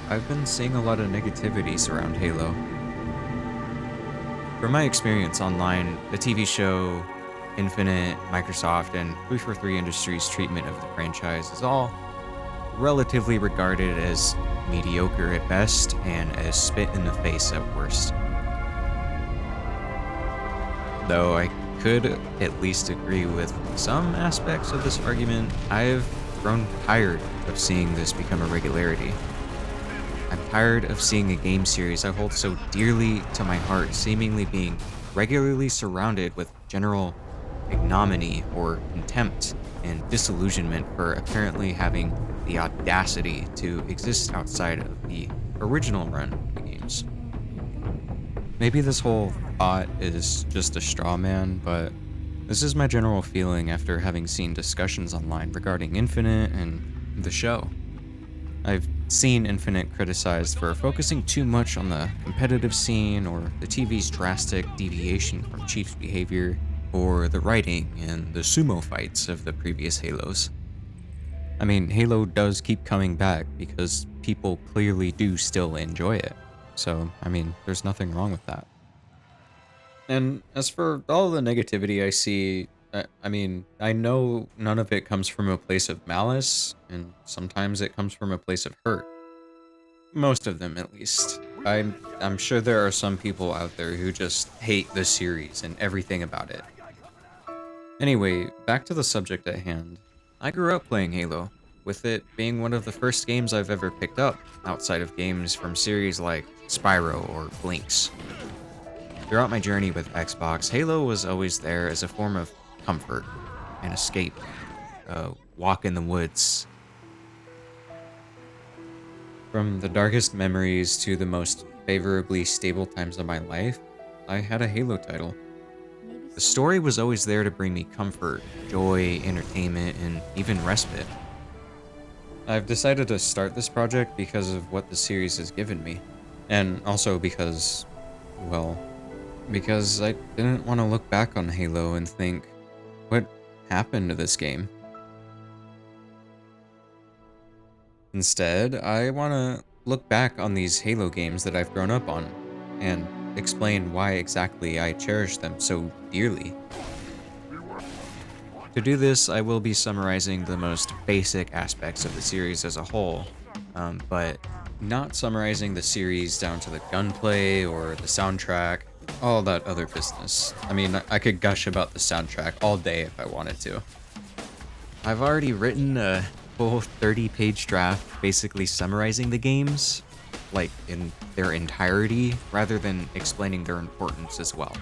I've been seeing a lot of negativity surround Halo. From my experience online, the TV show, Infinite, Microsoft, and 343 Industries' treatment of the franchise is all relatively regarded as mediocre at best and as spit in the face at worst. Though I could at least agree with some aspects of this argument, I've grown tired of seeing this become a regularity. I'm tired of seeing a game series I hold so dearly to my heart seemingly being regularly surrounded with general ignominy or contempt and disillusionment for apparently having the audacity to exist outside of the original run of the games. Maybe this whole thought is just a straw man, but this is my general feeling after having seen discussions online regarding Infinite and the show. I've seen Infinite criticized for focusing too much on the competitive scene, or the TV's drastic deviation from Chief's behavior, or the writing and the sumo fights of the previous Halos. I mean, Halo does keep coming back because people clearly do still enjoy it. So, I mean, there's nothing wrong with that. And as for all the negativity I see, I mean, I know none of it comes from a place of malice, and sometimes it comes from a place of hurt. Most of them, at least. I'm sure there are some people out there who just hate the series and everything about it. Anyway, back to the subject at hand. I grew up playing Halo, with it being one of the first games I've ever picked up, outside of games from series like Spyro or Blinks. Throughout my journey with Xbox, Halo was always there as a form of comfort, an escape, a walk in the woods. From the darkest memories to the most favorably stable times of my life, I had a Halo title. The story was always there to bring me comfort, joy, entertainment, and even respite. I've decided to start this project because of what the series has given me, and also because, well, because I didn't want to look back on Halo and think, what happened to this game? Instead, I want to look back on these Halo games that I've grown up on, and explain why exactly I cherish them so dearly. To do this, I will be summarizing the most basic aspects of the series as a whole, but not summarizing the series down to the gunplay or the soundtrack, all that other business. I mean, I could gush about the soundtrack all day if I wanted to. I've already written a full 30-page draft basically summarizing the games, like in their entirety, rather than explaining their importance as well.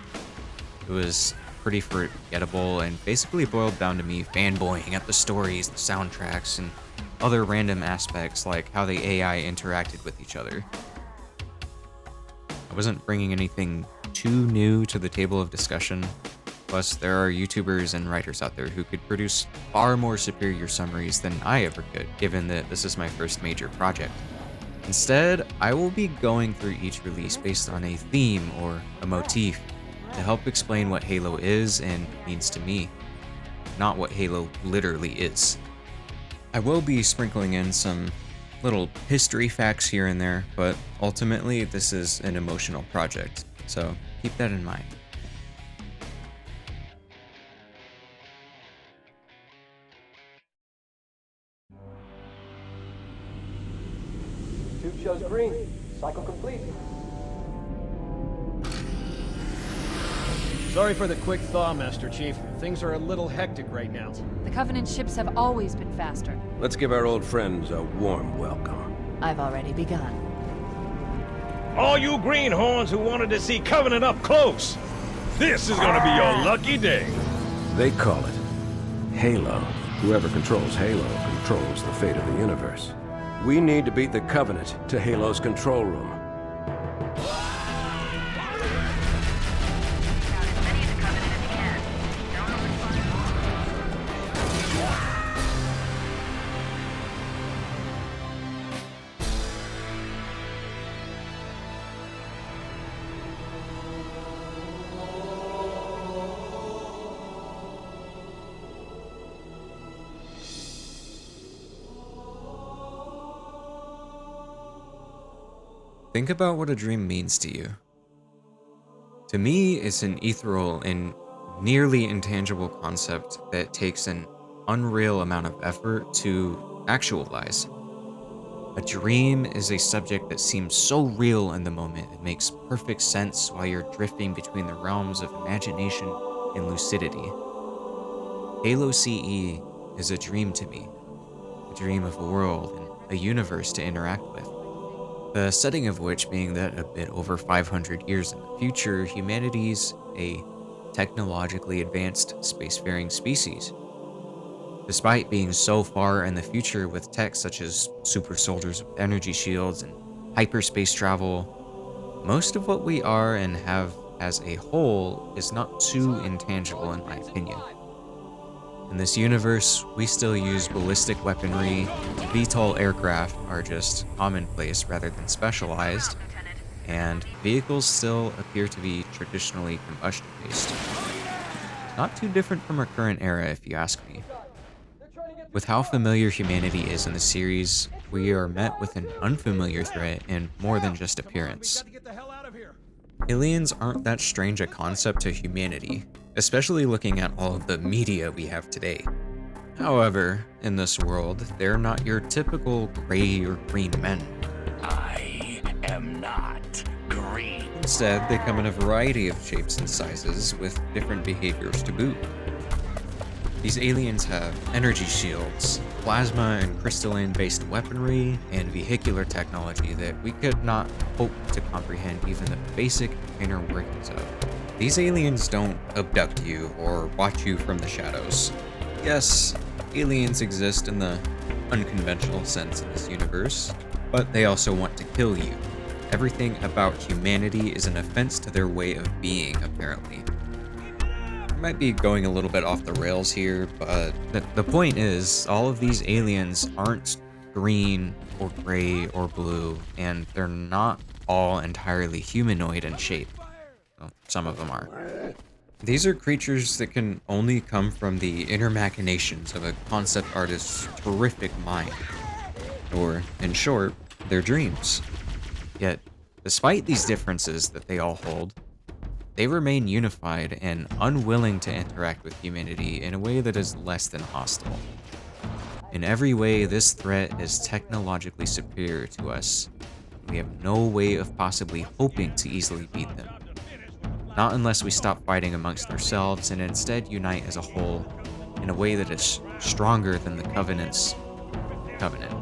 It was pretty forgettable and basically boiled down to me fanboying at the stories, the soundtracks, and other random aspects like how the AI interacted with each other. I wasn't bringing anything too new to the table of discussion, plus there are YouTubers and writers out there who could produce far more superior summaries than I ever could, given that this is my first major project. Instead, I will be going through each release based on a theme or a motif to help explain what Halo is and means to me, not what Halo literally is. I will be sprinkling in some little history facts here and there, but ultimately this is an emotional project, so keep that in mind. Tube shows green. Cycle complete. Sorry for the quick thaw, Master Chief. Things are a little hectic right now. The Covenant ships have always been faster. Let's give our old friends a warm welcome. I've already begun. All you greenhorns who wanted to see Covenant up close, this is gonna be your lucky day. They call it Halo. Whoever controls Halo controls the fate of the universe. We need to beat the Covenant to Halo's control room. Think about what a dream means to you. To me, it's an ethereal and nearly intangible concept that takes an unreal amount of effort to actualize. A dream is a subject that seems so real in the moment it makes perfect sense while you're drifting between the realms of imagination and lucidity. Halo CE is a dream to me, a dream of a world and a universe to interact with. The setting of which being that a bit over 500 years in the future, humanity's a technologically advanced spacefaring species. Despite being so far in the future with tech such as super soldiers with energy shields and hyperspace travel, most of what we are and have as a whole is not too intangible in my opinion. In this universe, we still use ballistic weaponry, VTOL aircraft are just commonplace rather than specialized, and vehicles still appear to be traditionally combustion-based. Not too different from our current era, if you ask me. With how familiar humanity is in the series, we are met with an unfamiliar threat in more than just appearance. Aliens aren't that strange a concept to humanity, especially looking at all of the media we have today. However, in this world, they're not your typical gray or green men. I am not green. Instead, they come in a variety of shapes and sizes, with different behaviors to boot. These aliens have energy shields, plasma and crystalline-based weaponry, and vehicular technology that we could not hope to comprehend even the basic inner workings of. These aliens don't abduct you or watch you from the shadows. Yes, aliens exist in the unconventional sense in this universe, but they also want to kill you. Everything about humanity is an offense to their way of being, apparently. I might be going a little bit off the rails here, but the point is, all of these aliens aren't green or gray or blue, and they're not all entirely humanoid in shape. Well, some of them are. These are creatures that can only come from the inner machinations of a concept artist's terrific mind. Or, in short, their dreams. Yet, despite these differences that they all hold, they remain unified and unwilling to interact with humanity in a way that is less than hostile. In every way, this threat is technologically superior to us. We have no way of possibly hoping to easily beat them. Not unless we stop fighting amongst ourselves and instead unite as a whole in a way that is stronger than the Covenant's covenant.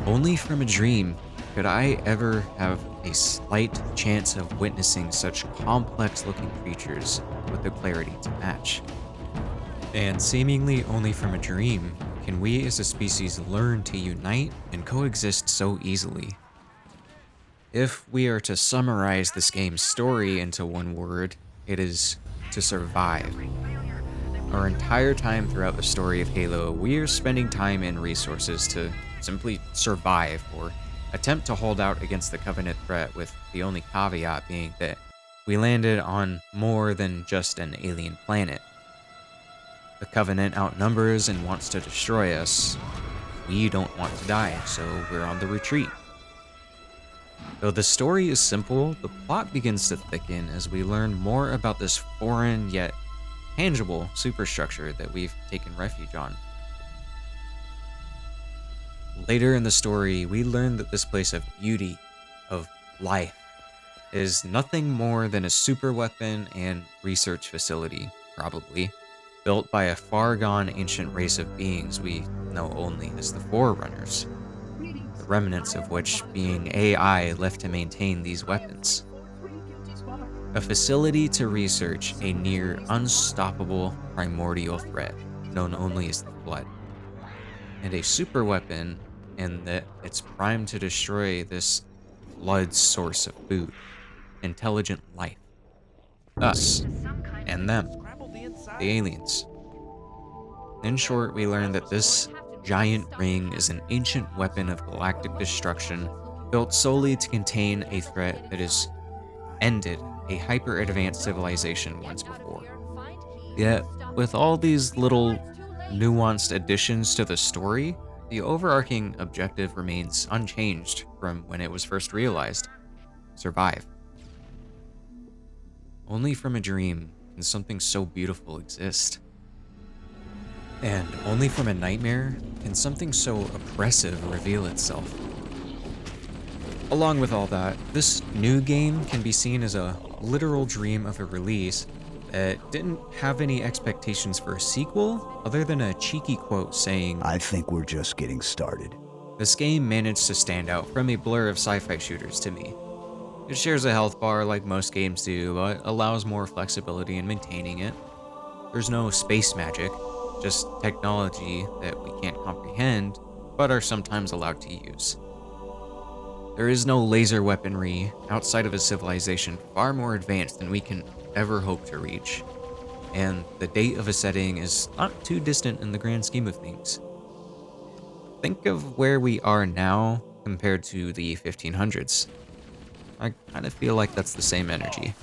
Only from a dream could I ever have a slight chance of witnessing such complex-looking creatures with the clarity to match. And seemingly only from a dream can we as a species learn to unite and coexist so easily. If we are to summarize this game's story into one word, it is to survive. Our entire time throughout the story of Halo, we are spending time and resources to simply survive or attempt to hold out against the Covenant threat, with the only caveat being that we landed on more than just an alien planet. The Covenant outnumbers and wants to destroy us. We don't want to die, so we're on the retreat. Though the story is simple, the plot begins to thicken as we learn more about this foreign yet tangible superstructure that we've taken refuge on. Later in the story, we learn that this place of beauty, of life, is nothing more than a super weapon and research facility, probably, built by a far-gone ancient race of beings we know only as the Forerunners, the remnants of which being AI left to maintain these weapons. A facility to research a near unstoppable primordial threat, known only as the Flood, and a super weapon in that it's primed to destroy this Flood's source of food, intelligent life. Us, and them, the aliens. In short, we learn that this giant ring is an ancient weapon of galactic destruction built solely to contain a threat that has ended a hyper-advanced civilization once before. Yet, with all these little nuanced additions to the story, the overarching objective remains unchanged from when it was first realized: survive. Only from a dream can something so beautiful exist. And only from a nightmare can something so oppressive reveal itself. Along with all that, this new game can be seen as a literal dream of a release that didn't have any expectations for a sequel other than a cheeky quote saying, I think we're just getting started. This game managed to stand out from a blur of sci-fi shooters to me. It shares a health bar like most games do, but allows more flexibility in maintaining it. There's no space magic, just technology that we can't comprehend, but are sometimes allowed to use. There is no laser weaponry outside of a civilization far more advanced than we can ever hope to reach, and the date of a setting is not too distant in the grand scheme of things. Think of where we are now compared to the 1500s. I kind of feel like that's the same energy.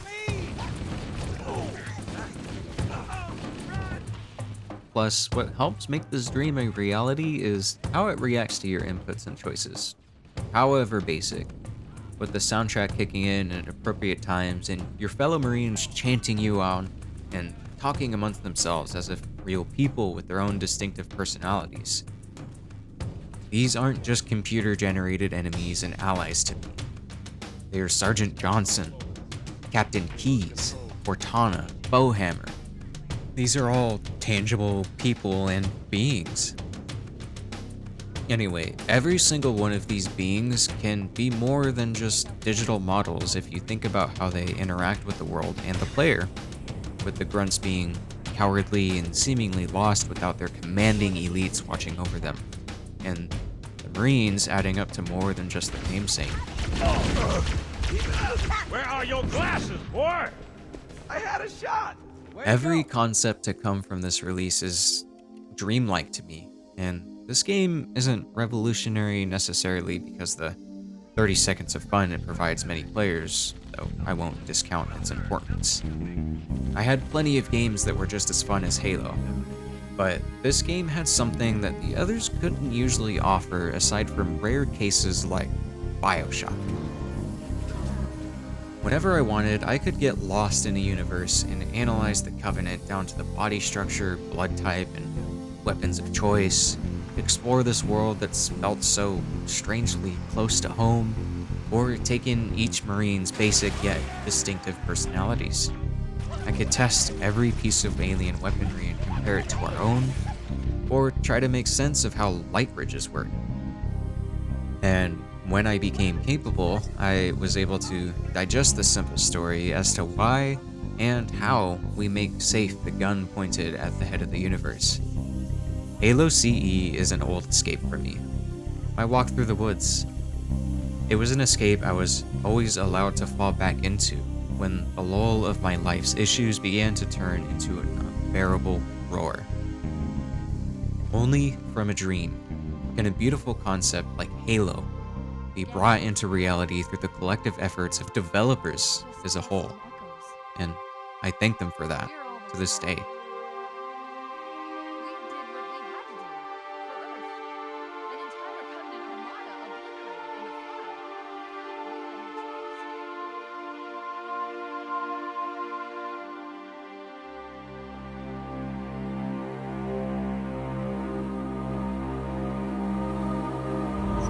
Plus, what helps make this dream a reality is how it reacts to your inputs and choices. However basic, with the soundtrack kicking in at appropriate times and your fellow Marines chanting you on and talking amongst themselves as if real people with their own distinctive personalities. These aren't just computer-generated enemies and allies to me. They are Sergeant Johnson, Captain Keyes, Cortana, Bowhammer. These are all tangible people and beings. Anyway, every single one of these beings can be more than just digital models if you think about how they interact with the world and the player, with the grunts being cowardly and seemingly lost without their commanding elites watching over them, and the Marines adding up to more than just the namesake. Where are your glasses, boy? I had a shot! Every concept to come from this release is dreamlike to me, and this game isn't revolutionary necessarily because the 30 seconds of fun it provides many players, though I won't discount its importance. I had plenty of games that were just as fun as Halo, but this game had something that the others couldn't usually offer aside from rare cases like BioShock. Whenever I wanted, I could get lost in a universe and analyze the Covenant down to the body structure, blood type, and weapons of choice, explore this world that's felt so strangely close to home, or take in each Marine's basic yet distinctive personalities. I could test every piece of alien weaponry and compare it to our own, or try to make sense of how light bridges work. And when I became capable, I was able to digest the simple story as to why and how we make safe the gun pointed at the head of the universe. Halo CE is an old escape for me. I walked through the woods. It was an escape I was always allowed to fall back into when the lull of my life's issues began to turn into an unbearable roar. Only from a dream can a beautiful concept like Halo be brought into reality through the collective efforts of developers as a whole, and I thank them for that to this day.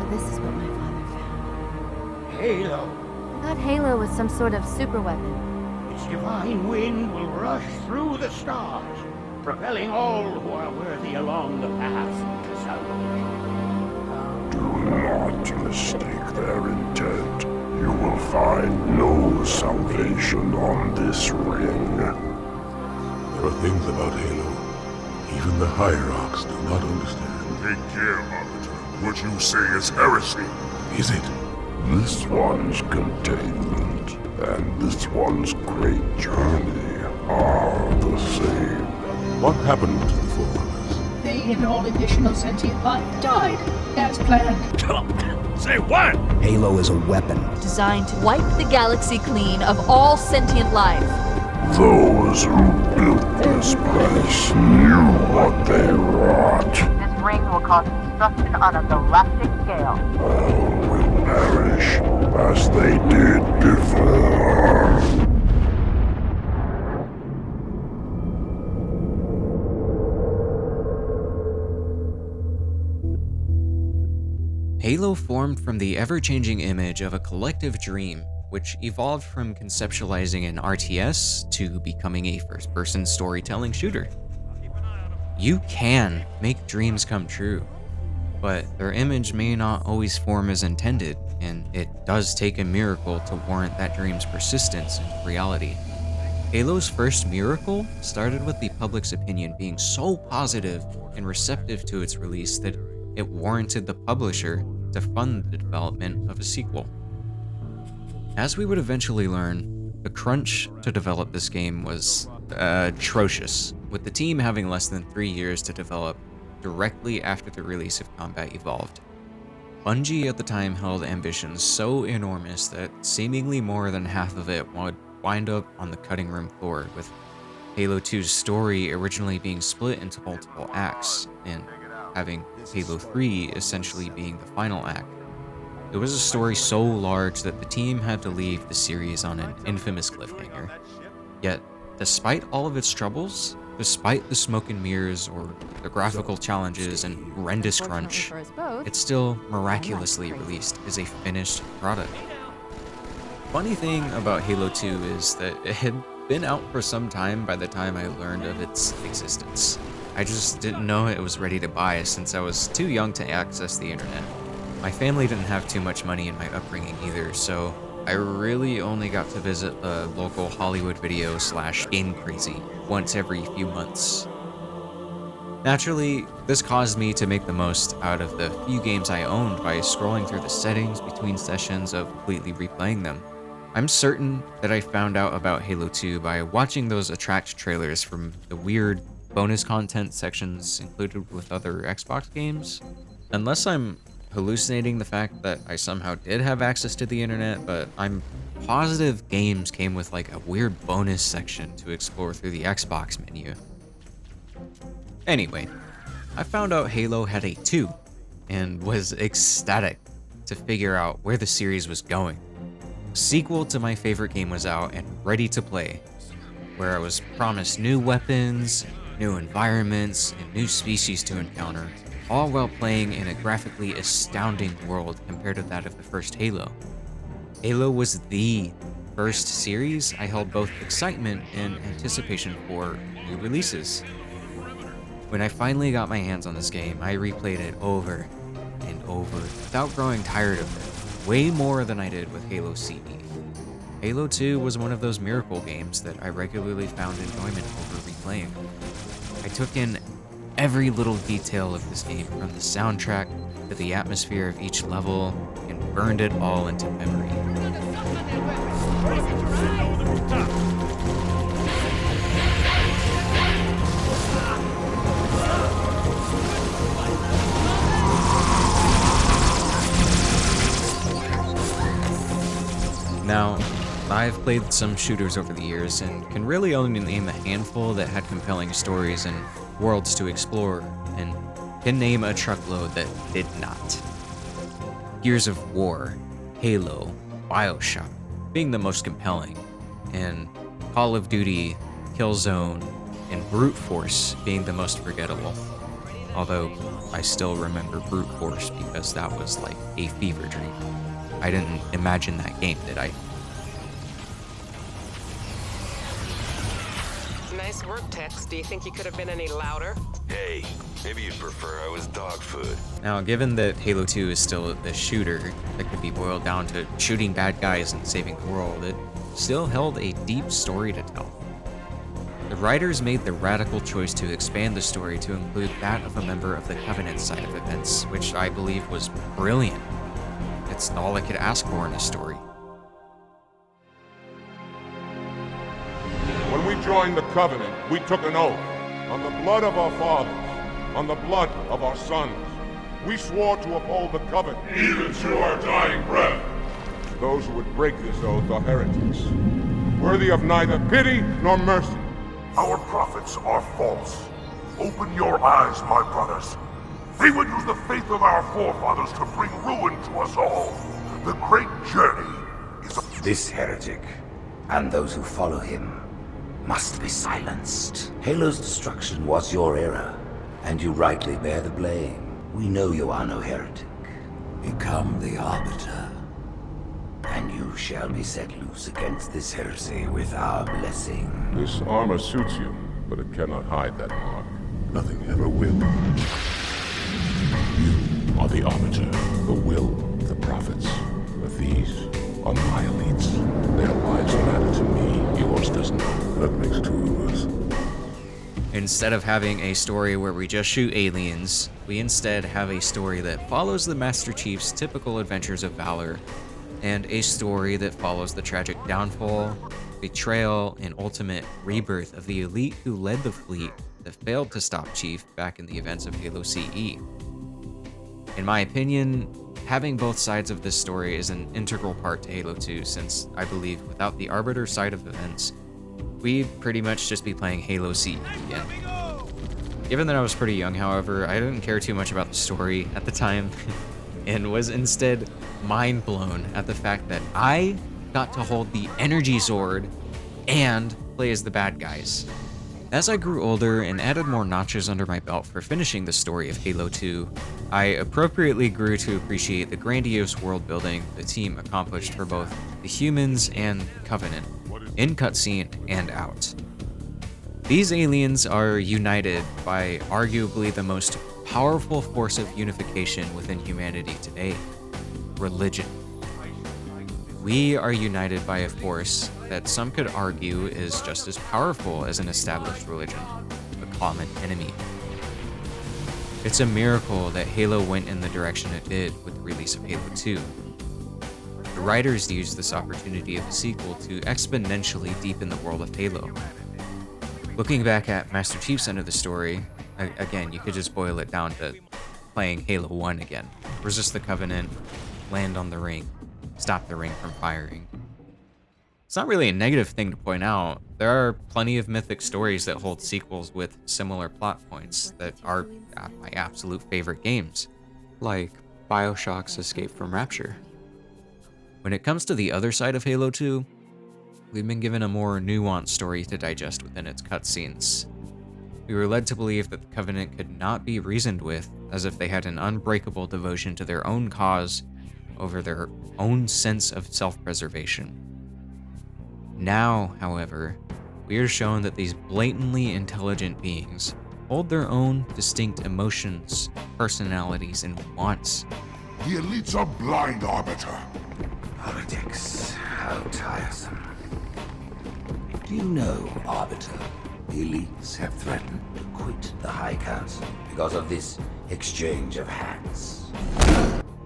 This is what my father found. Halo. I thought Halo was some sort of super weapon. Its divine wind will rush through the stars, propelling all who are worthy along the path to salvation. Do not mistake their intent. You will find no salvation on this ring. There are things about Halo even the hierarchs do not understand. Take care, Arbiter. What you say is heresy. Is it? This one's containment and this one's great journey are the same. What happened to the Forerunners? They and all additional sentient life died, as planned. Say what? Halo is a weapon designed to wipe the galaxy clean of all sentient life. Those who built this place knew what they wrought. This ring warnings will cause destruction on a galactic scale. All will perish as they did before. Halo formed from the ever-changing image of a collective dream, which evolved from conceptualizing an RTS to becoming a first-person storytelling shooter. You can make dreams come true, but their image may not always form as intended, and it does take a miracle to warrant that dream's persistence into reality. Halo's first miracle started with the public's opinion being so positive and receptive to its release that it warranted the publisher to fund the development of a sequel. As we would eventually learn, the crunch to develop this game was atrocious, with the team having less than 3 years to develop directly after the release of Combat Evolved. Bungie at the time held ambitions so enormous that seemingly more than half of it would wind up on the cutting room floor, with Halo 2's story originally being split into multiple acts, and having Halo 3 essentially being the final act. It was a story so large that the team had to leave the series on an infamous cliffhanger. Yet, despite all of its troubles, despite the smoke and mirrors or the graphical challenges and horrendous crunch, it still miraculously released as a finished product. Funny thing about Halo 2 is that it had been out for some time by the time I learned of its existence. I just didn't know it was ready to buy since I was too young to access the internet. My family didn't have too much money in my upbringing either, so I really only got to visit the local Hollywood Video / Game Crazy once every few months. Naturally, this caused me to make the most out of the few games I owned by scrolling through the settings between sessions of completely replaying them. I'm certain that I found out about Halo 2 by watching those attract trailers from the weird bonus content sections included with other Xbox games. Unless I'm hallucinating the fact that I somehow did have access to the internet, but I'm positive games came with like a weird bonus section to explore through the Xbox menu. Anyway, I found out Halo had a 2 and was ecstatic to figure out where the series was going. A sequel to my favorite game was out and ready to play, where I was promised new weapons, new environments, and new species to encounter, all while playing in a graphically astounding world compared to that of the first Halo. Halo was the first series I held both excitement and anticipation for new releases. When I finally got my hands on this game, I replayed it over and over without growing tired of it, way more than I did with Halo CE. Halo 2 was one of those miracle games that I regularly found enjoyment over replaying. I took in every little detail of this game, from the soundtrack to the atmosphere of each level, and burned it all into memory. Now, I've played some shooters over the years and can really only name a handful that had compelling stories and worlds to explore, and can name a truckload that did not. Gears of War, Halo, BioShock being the most compelling, and Call of Duty, Killzone, and Brute Force being the most forgettable. Although, I still remember Brute Force because that was like a fever dream. I didn't imagine that game, did I? Nice work, Tex. Do you think you could have been any louder? Hey, maybe you'd prefer I was dog food. Now, given that Halo 2 is still a shooter that could be boiled down to shooting bad guys and saving the world, it still held a deep story to tell. The writers made the radical choice to expand the story to include that of a member of the Covenant side of events, which I believe was brilliant. It's all I could ask for in a story. When we joined the Covenant, we took an oath. On the blood of our fathers, on the blood of our sons, we swore to uphold the Covenant, even to our dying breath. Those who would break this oath are heretics, worthy of neither pity nor mercy. Our prophets are false. Open your eyes, my brothers. They would use the faith of our forefathers to bring ruin to us all. The great journey is a... This heretic, and those who follow him, must be silenced. Halo's destruction was your error, and you rightly bear the blame. We know you are no heretic. Become the Arbiter, and you shall be set loose against this heresy with our blessing. This armor suits you, but it cannot hide that mark. Nothing ever will. You are the Arbiter, the will of the prophets. But these are my elites. Their lives matter to me, yours doesn't. That makes two of us. Instead of having a story where we just shoot aliens, we instead have a story that follows the Master Chief's typical adventures of valor, and a story that follows the tragic downfall, betrayal, and ultimate rebirth of the elite who led the fleet that failed to stop Chief back in the events of Halo CE. In my opinion, having both sides of this story is an integral part to Halo 2, since I believe without the Arbiter side of events, we'd pretty much just be playing Halo CE again. Given that I was pretty young, however, I didn't care too much about the story at the time, and was instead mind blown at the fact that I got to hold the energy sword and play as the bad guys. As I grew older and added more notches under my belt for finishing the story of Halo 2, I appropriately grew to appreciate the grandiose world building the team accomplished for both the humans and the Covenant, in cutscene and out. These aliens are united by arguably the most powerful force of unification within humanity today: religion. We are united by a force that some could argue is just as powerful as an established religion, a common enemy. It's a miracle that Halo went in the direction it did with the release of Halo 2. The writers used this opportunity of the sequel to exponentially deepen the world of Halo. Looking back at Master Chief's end of the story, again, you could just boil it down to playing Halo 1 again. Resist the Covenant, land on the ring, stop the ring from firing. It's not really a negative thing to point out. There are plenty of mythic stories that hold sequels with similar plot points that are my absolute favorite games, like BioShock's Escape from Rapture. When it comes to the other side of Halo 2, we've been given a more nuanced story to digest within its cutscenes. We were led to believe that the Covenant could not be reasoned with, as if they had an unbreakable devotion to their own cause over their own sense of self-preservation. Now, however, we are shown that these blatantly intelligent beings hold their own distinct emotions, personalities, and wants. The elites are blind, Arbiter. Politics, how tiresome. Do you know, Arbiter, the elites have threatened to quit the High Council because of this exchange of hats?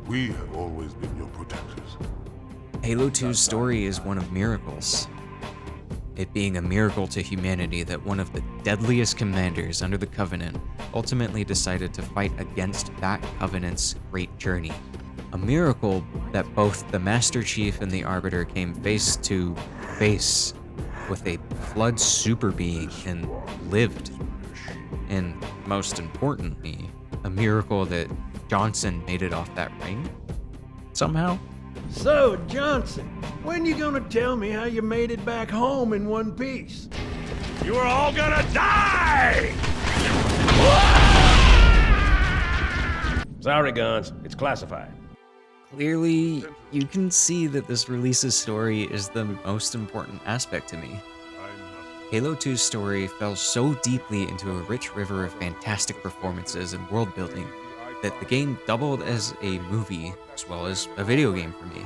We have always been your protectors. Halo 2's story is one of miracles. It being a miracle to humanity that one of the deadliest commanders under the Covenant ultimately decided to fight against that Covenant's great journey. A miracle that both the Master Chief and the Arbiter came face to face with a flood super being and lived. And most importantly, a miracle that Johnson made it off that ring somehow. So, Johnson, when you gonna tell me how you made it back home in one piece? You are all gonna die! Sorry, Guns. It's classified. Clearly, you can see that this release's story is the most important aspect to me. Halo 2's story fell so deeply into a rich river of fantastic performances and world building that the game doubled as a movie as well as a video game for me.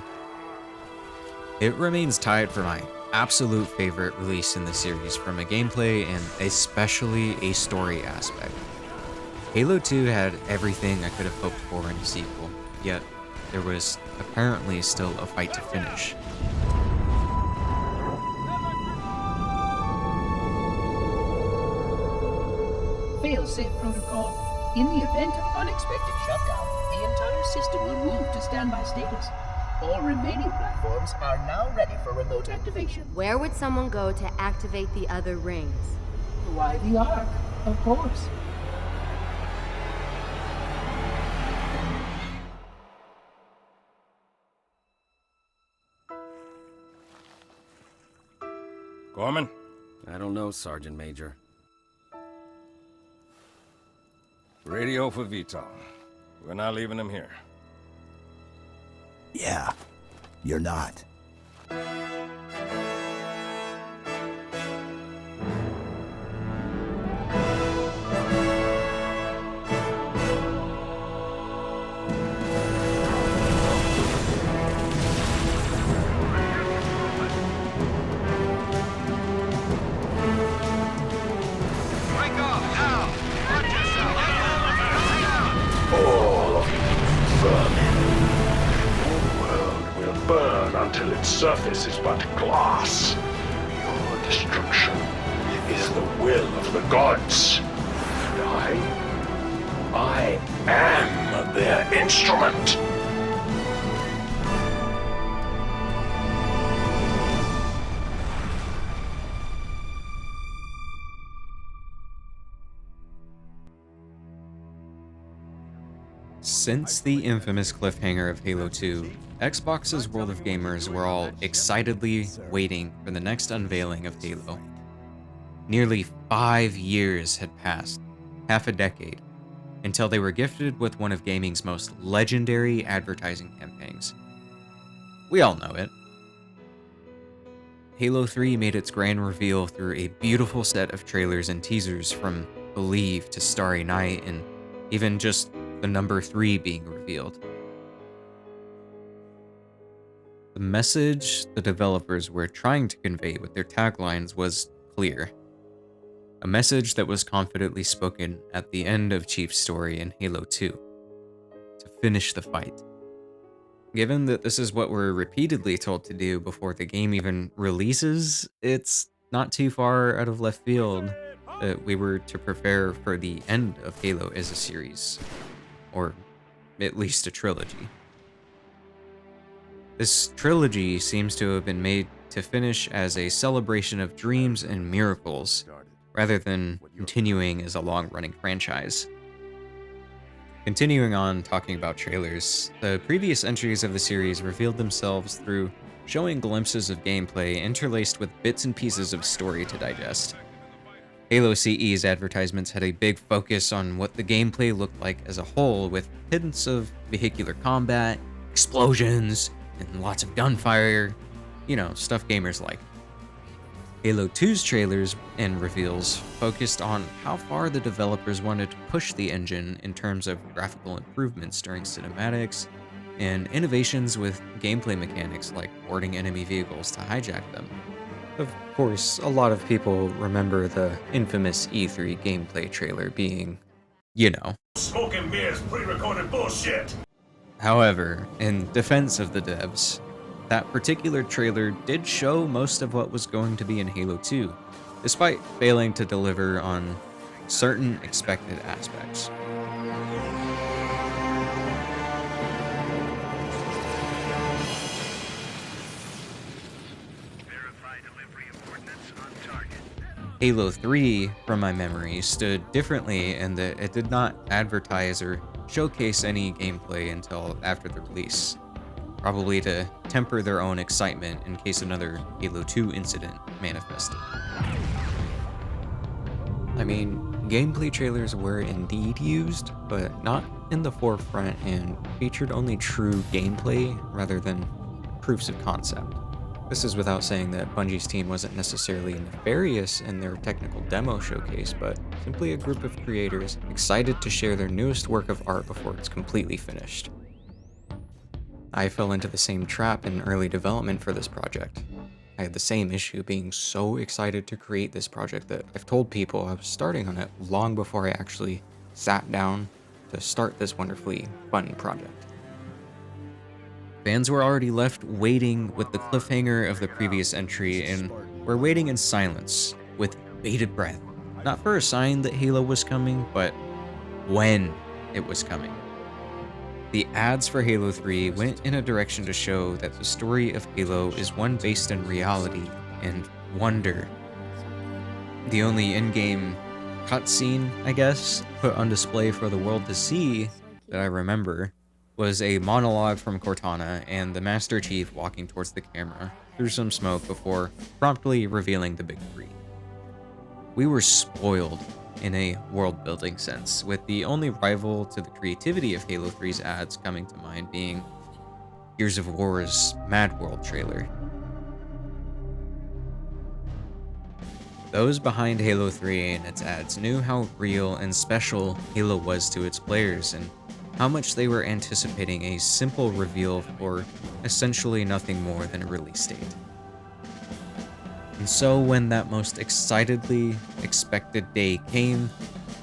It remains tied for my absolute favorite release in the series from a gameplay and especially a story aspect. Halo 2 had everything I could have hoped for in a sequel, yet there was apparently still a fight to finish. Fail-safe protocol. In the event of unexpected shutdown, the entire system will move to standby status. All remaining platforms are now ready for remote activation. Where would someone go to activate the other rings? Why the Ark, of course. Gorman? I don't know, Sergeant Major. Radio for Vito. We're not leaving him here. Yeah, you're not. All of you vermin. The world will burn until its surface is but glass. Your destruction is the will of the gods. And I am their instrument. Since the infamous cliffhanger of Halo 2, Xbox's World of Gamers were all excitedly waiting for the next unveiling of Halo. Nearly 5 years had passed, half a decade, until they were gifted with one of gaming's most legendary advertising campaigns. We all know it. Halo 3 made its grand reveal through a beautiful set of trailers and teasers, from Believe to Starry Night, and even just the number 3 being revealed. The message the developers were trying to convey with their taglines was clear. A message that was confidently spoken at the end of Chief's story in Halo 2. To finish the fight. Given that this is what we're repeatedly told to do before the game even releases, it's not too far out of left field that we were to prepare for the end of Halo as a series. Or at least a trilogy. This trilogy seems to have been made to finish as a celebration of dreams and miracles, rather than continuing as a long-running franchise. Continuing on talking about trailers, the previous entries of the series revealed themselves through showing glimpses of gameplay interlaced with bits and pieces of story to digest. Halo CE's advertisements had a big focus on what the gameplay looked like as a whole, with hints of vehicular combat, explosions, and lots of gunfire, you know, stuff gamers like. Halo 2's trailers and reveals focused on how far the developers wanted to push the engine in terms of graphical improvements during cinematics, and innovations with gameplay mechanics like boarding enemy vehicles to hijack them. Of course, a lot of people remember the infamous E3 gameplay trailer being, you know. Smoking beer's pre-recorded bullshit. However, in defense of the devs, that particular trailer did show most of what was going to be in Halo 2, despite failing to deliver on certain expected aspects. Halo 3, from my memory, stood differently in that it did not advertise or showcase any gameplay until after the release, probably to temper their own excitement in case another Halo 2 incident manifested. I mean, gameplay trailers were indeed used, but not in the forefront, and featured only true gameplay rather than proofs of concept. This is without saying that Bungie's team wasn't necessarily nefarious in their technical demo showcase, but simply a group of creators excited to share their newest work of art before it's completely finished. I fell into the same trap in early development for this project. I had the same issue, being so excited to create this project that I've told people I was starting on it long before I actually sat down to start this wonderfully fun project. Fans were already left waiting with the cliffhanger of the previous entry, and were waiting in silence, with bated breath. Not for a sign that Halo was coming, but when it was coming. The ads for Halo 3 went in a direction to show that the story of Halo is one based in reality and wonder. The only in-game cutscene, I guess, put on display for the world to see that I remember was a monologue from Cortana and the Master Chief walking towards the camera, through some smoke before promptly revealing the big three. We were spoiled in a world-building sense, with the only rival to the creativity of Halo 3's ads coming to mind being Gears of War's Mad World trailer. Those behind Halo 3 and its ads knew how real and special Halo was to its players and how much they were anticipating a simple reveal for essentially nothing more than a release date. And so when that most excitedly expected day came,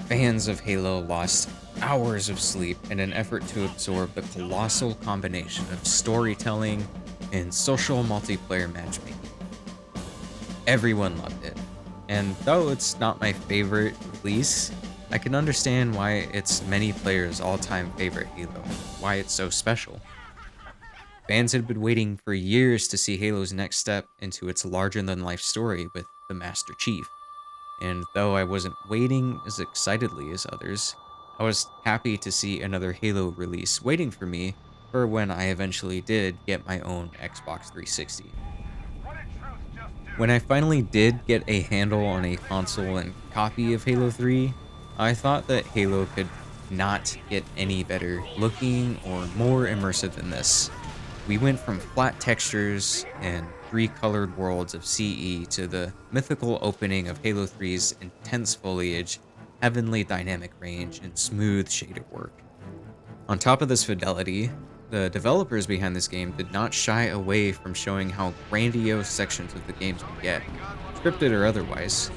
fans of Halo lost hours of sleep in an effort to absorb the colossal combination of storytelling and social multiplayer matchmaking. Everyone loved it, and though it's not my favorite release, I can understand why it's many players' all-time favorite Halo, why it's so special. Fans had been waiting for years to see Halo's next step into its larger-than-life story with the Master Chief, and though I wasn't waiting as excitedly as others, I was happy to see another Halo release waiting for me for when I eventually did get my own Xbox 360. When I finally did get a handle on a console and copy of Halo 3, I thought that Halo could not get any better looking or more immersive than this. We went from flat textures and three-colored worlds of CE to the mythical opening of Halo 3's intense foliage, heavenly dynamic range, and smooth shaded work. On top of this fidelity, the developers behind this game did not shy away from showing how grandiose sections of the games can get, scripted or otherwise.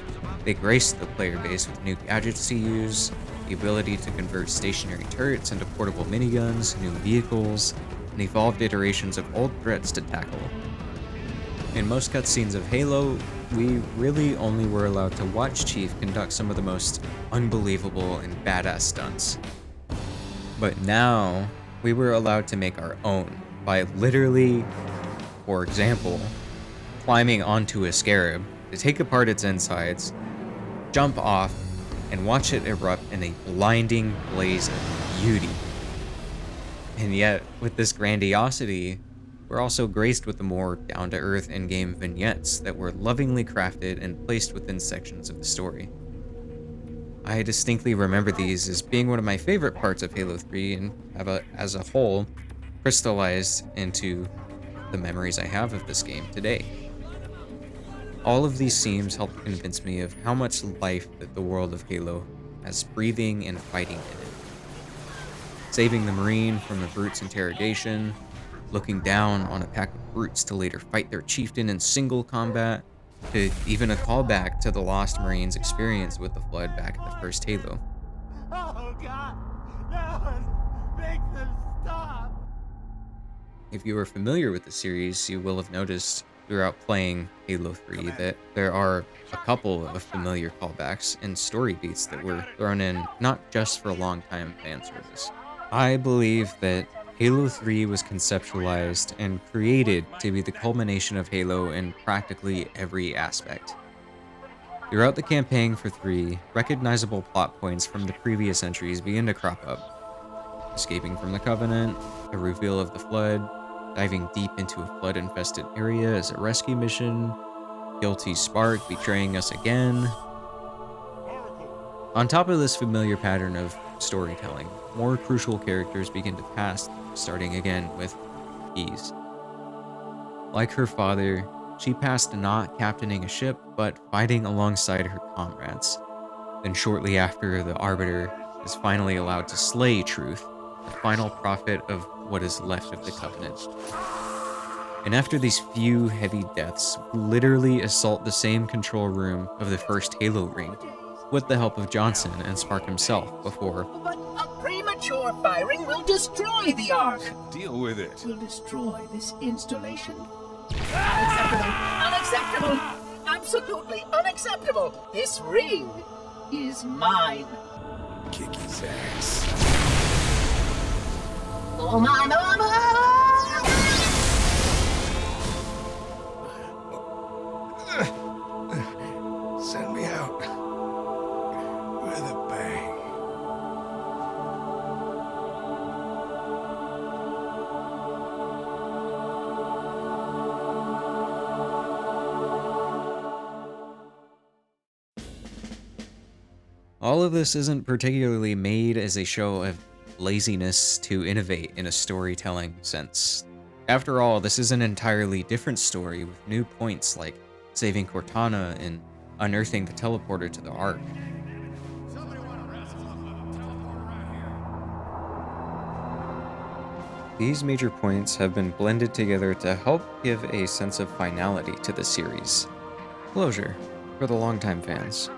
They graced the player base with new gadgets to use, the ability to convert stationary turrets into portable miniguns, new vehicles, and evolved iterations of old threats to tackle. In most cutscenes of Halo, we really only were allowed to watch Chief conduct some of the most unbelievable and badass stunts. But now, we were allowed to make our own by literally, for example, climbing onto a scarab to take apart its insides, jump off, and watch it erupt in a blinding blaze of beauty. And yet, with this grandiosity, we're also graced with the more down-to-earth in-game vignettes that were lovingly crafted and placed within sections of the story. I distinctly remember these as being one of my favorite parts of Halo 3 and have, as a whole, crystallized into the memories I have of this game today. All of these scenes helped convince me of how much life that the world of Halo has breathing and fighting in it. Saving the Marine from the Brute's interrogation, looking down on a pack of brutes to later fight their chieftain in single combat, to even a callback to the Lost Marine's experience with the Flood back in the first Halo. Oh God! No! Make them stop! If you are familiar with the series, you will have noticed throughout playing Halo 3 that there are a couple of familiar callbacks and story beats that were thrown in not just for long-time fan service. I believe that Halo 3 was conceptualized and created to be the culmination of Halo in practically every aspect. Throughout the campaign for 3, recognizable plot points from the previous entries begin to crop up. Escaping from the Covenant, a reveal of the Flood, diving deep into a flood-infested area as a rescue mission, Guilty Spark betraying us again. On top of this familiar pattern of storytelling, more crucial characters begin to pass, starting again with Keys. Like her father, she passed not captaining a ship, but fighting alongside her comrades. Then shortly after, the Arbiter is finally allowed to slay Truth, the final prophet of what is left of the Covenant. And after these few heavy deaths, we literally assault the same control room of the first Halo ring, with the help of Johnson and Spark himself, before But a premature firing will destroy the Ark. Deal with it. Will destroy this installation. Unacceptable! Unacceptable! Absolutely unacceptable! This ring is mine. Kick his ass. Oh my mama! Send me out. With a bang. All of this isn't particularly made as a show of laziness to innovate in a storytelling sense. After all, this is an entirely different story with new points like saving Cortana and unearthing the teleporter to the Ark. These major points have been blended together to help give a sense of finality to the series. Closure for the longtime fans.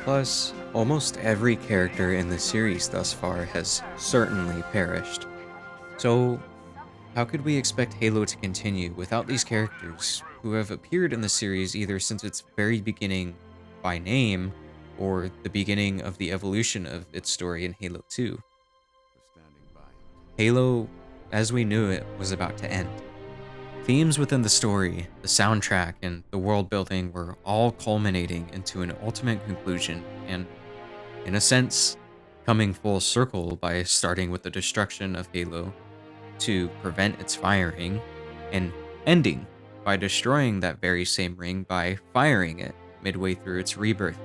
Plus, almost every character in the series thus far has certainly perished. So, how could we expect Halo to continue without these characters who have appeared in the series either since its very beginning by name or the beginning of the evolution of its story in Halo 2? Halo, as we knew it, was about to end. Themes within the story, the soundtrack, and the world building were all culminating into an ultimate conclusion and, in a sense, coming full circle by starting with the destruction of Halo to prevent its firing, and ending by destroying that very same ring by firing it midway through its rebirth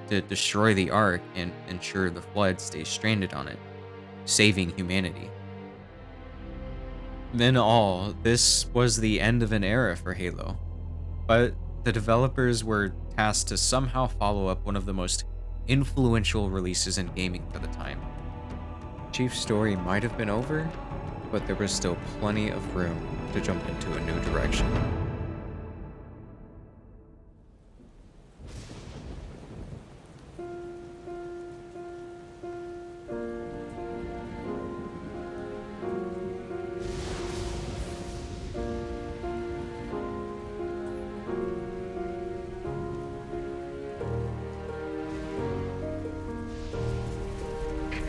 to destroy the Ark and ensure the Flood stays stranded on it, saving humanity. In all, this was the end of an era for Halo, but the developers were tasked to somehow follow up one of the most influential releases in gaming for the time. Chief's story might have been over, but there was still plenty of room to jump into a new direction.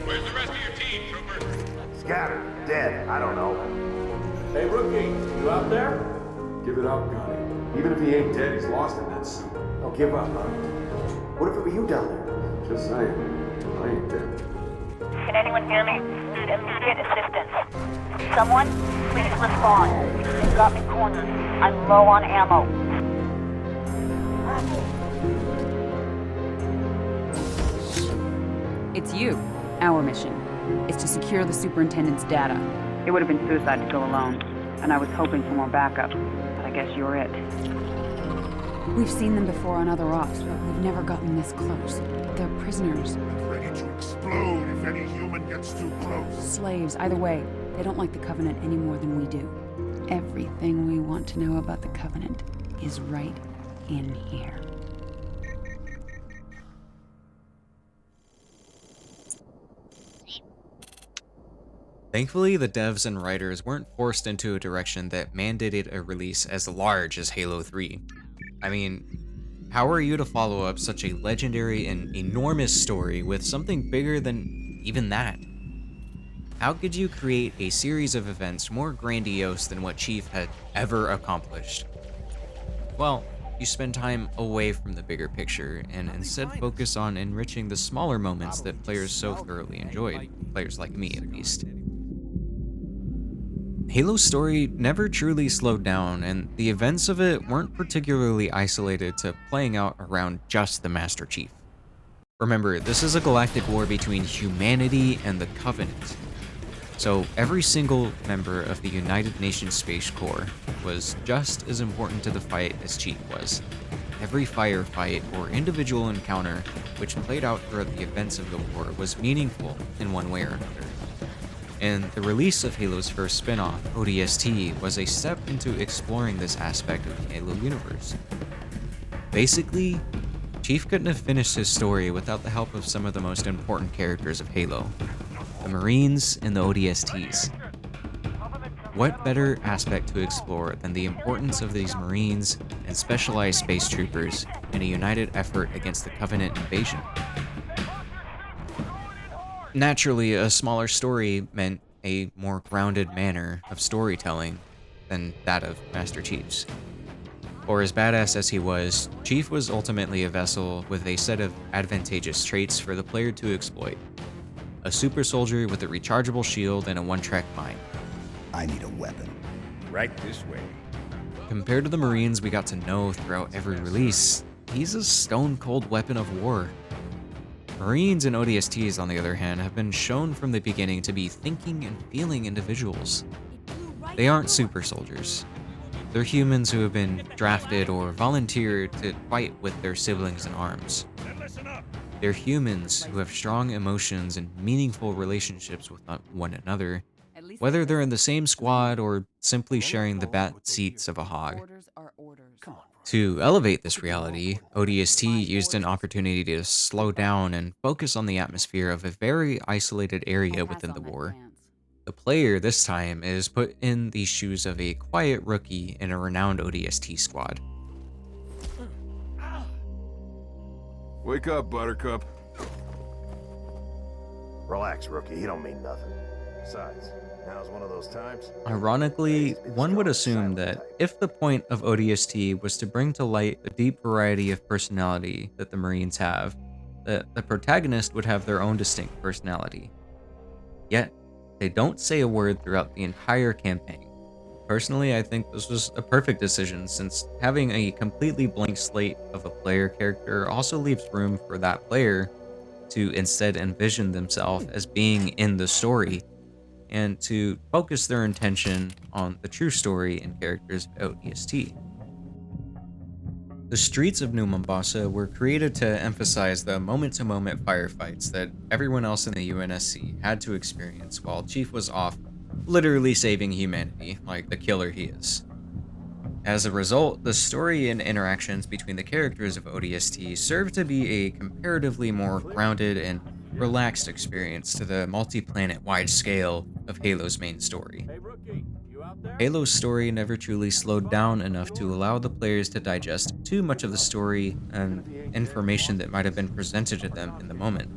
Where's the rest of your team, Trooper? Scattered. Dead. I don't know. Hey, rookie, you out there? Give it up, Gunny. Even if he ain't dead, he's lost in that suit. Oh, give up, huh? What if it were you down there? Just saying. I ain't dead. Can anyone hear me? Need immediate assistance. Someone, please respond. They've got me cornered. I'm low on ammo. It's you. Our mission is to secure the superintendent's data. It would have been suicide to go alone, and I was hoping for more backup, but I guess you're it. We've seen them before on other ops, but we've never gotten this close. They're prisoners. Ready to explode if any human gets too close. Slaves, either way. They don't like the Covenant any more than we do. Everything we want to know about the Covenant is right in here. Thankfully, the devs and writers weren't forced into a direction that mandated a release as large as Halo 3. I mean, how are you to follow up such a legendary and enormous story with something bigger than even that? How could you create a series of events more grandiose than what Chief had ever accomplished? Well, you spend time away from the bigger picture and instead focus on enriching the smaller moments that players so thoroughly enjoyed, players like me at least. Halo's story never truly slowed down, and the events of it weren't particularly isolated to playing out around just the Master Chief. Remember, this is a galactic war between humanity and the Covenant. So every single member of the United Nations Space Corps was just as important to the fight as Chief was. Every firefight or individual encounter which played out throughout the events of the war was meaningful in one way or another. And the release of Halo's first spin-off, ODST, was a step into exploring this aspect of the Halo universe. Basically, Chief couldn't have finished his story without the help of some of the most important characters of Halo, the Marines and the ODSTs. What better aspect to explore than the importance of these Marines and specialized space troopers in a united effort against the Covenant invasion? Naturally, a smaller story meant a more grounded manner of storytelling than that of Master Chief's. For as badass as he was, Chief was ultimately a vessel with a set of advantageous traits for the player to exploit. A super soldier with a rechargeable shield and a one-track mind. I need a weapon. Right this way. Compared to the Marines we got to know throughout every release, he's a stone-cold weapon of war. Marines and ODSTs, on the other hand, have been shown from the beginning to be thinking and feeling individuals. They aren't super soldiers. They're humans who have been drafted or volunteered to fight with their siblings in arms. They're humans who have strong emotions and meaningful relationships with one another, whether they're in the same squad or simply sharing the back seats of a hog. To elevate this reality, ODST used an opportunity to slow down and focus on the atmosphere of a very isolated area within the war. The player this time is put in the shoes of a quiet rookie in a renowned ODST squad. Wake up, Buttercup. Relax, rookie. He don't mean nothing. Besides, now's one of those times. Ironically, one would assume that if the point of ODST was to bring to light the deep variety of personality that the Marines have, that the protagonist would have their own distinct personality. Yet, they don't say a word throughout the entire campaign. Personally, I think this was a perfect decision, since having a completely blank slate of a player character also leaves room for that player to instead envision themselves as being in the story, and to focus their intention on the true story and characters of ODST. The streets of New Mombasa were created to emphasize the moment-to-moment firefights that everyone else in the UNSC had to experience while Chief was off literally saving humanity like the killer he is. As a result, the story and interactions between the characters of ODST serve to be a comparatively more grounded and relaxed experience to the multi-planet wide scale of Halo's main story. Halo's story never truly slowed down enough to allow the players to digest too much of the story and information that might have been presented to them in the moment.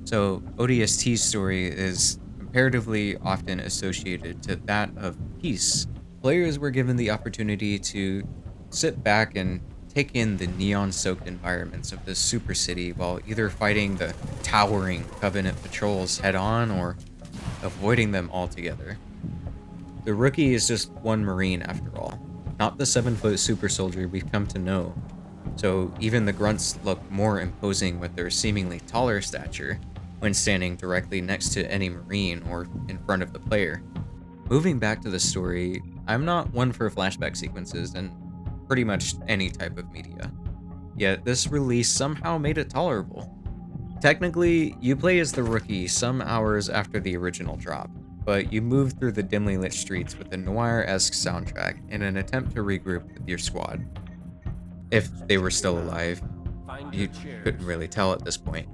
So ODST's story is comparatively often associated to that of peace. Players were given the opportunity to sit back and take in the neon-soaked environments of this super city while either fighting the towering Covenant patrols head-on or avoiding them altogether. The rookie is just one Marine after all, not the 7-foot super soldier we've come to know, so even the grunts look more imposing with their seemingly taller stature when standing directly next to any Marine or in front of the player. Moving back to the story, I'm not one for flashback sequences in pretty much any type of media, yet this release somehow made it tolerable. Technically, you play as the rookie some hours after the original drop, but you move through the dimly lit streets with a noir-esque soundtrack in an attempt to regroup with your squad. If they were still alive, you couldn't really tell at this point.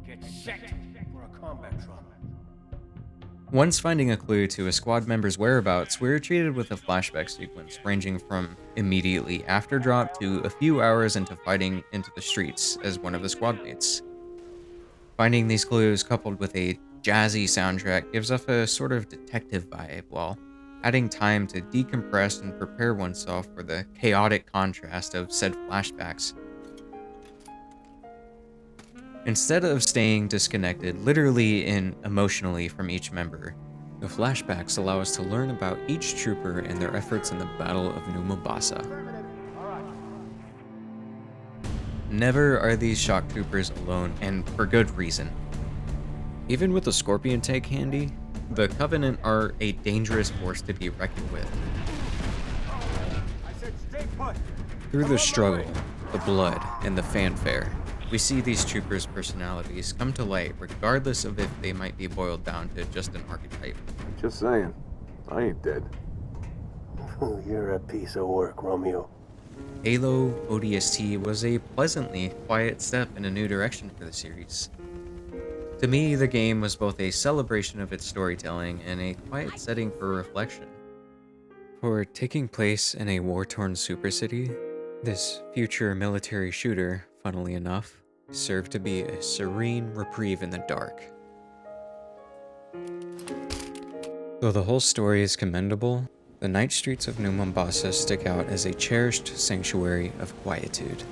Once finding a clue to a squad member's whereabouts, we're treated with a flashback sequence ranging from immediately after drop to a few hours into fighting into the streets as one of the squad mates. Finding these clues coupled with a jazzy soundtrack gives off a sort of detective vibe, while adding time to decompress and prepare oneself for the chaotic contrast of said flashbacks. Instead of staying disconnected literally and emotionally from each member, the flashbacks allow us to learn about each trooper and their efforts in the Battle of New Mombasa. Never are these shock troopers alone, and for good reason. Even with the Scorpion tank handy, the Covenant are a dangerous force to be reckoned with. Through the struggle, the blood, and the fanfare, we see these troopers' personalities come to light regardless of if they might be boiled down to just an archetype. Just saying. I ain't dead. You're a piece of work, Romeo. Halo ODST was a pleasantly quiet step in a new direction for the series. To me, the game was both a celebration of its storytelling and a quiet setting for reflection. For taking place in a war-torn super city, this future military shooter, funnily enough, served to be a serene reprieve in the dark. Though the whole story is commendable, the night streets of New Mombasa stick out as a cherished sanctuary of quietude.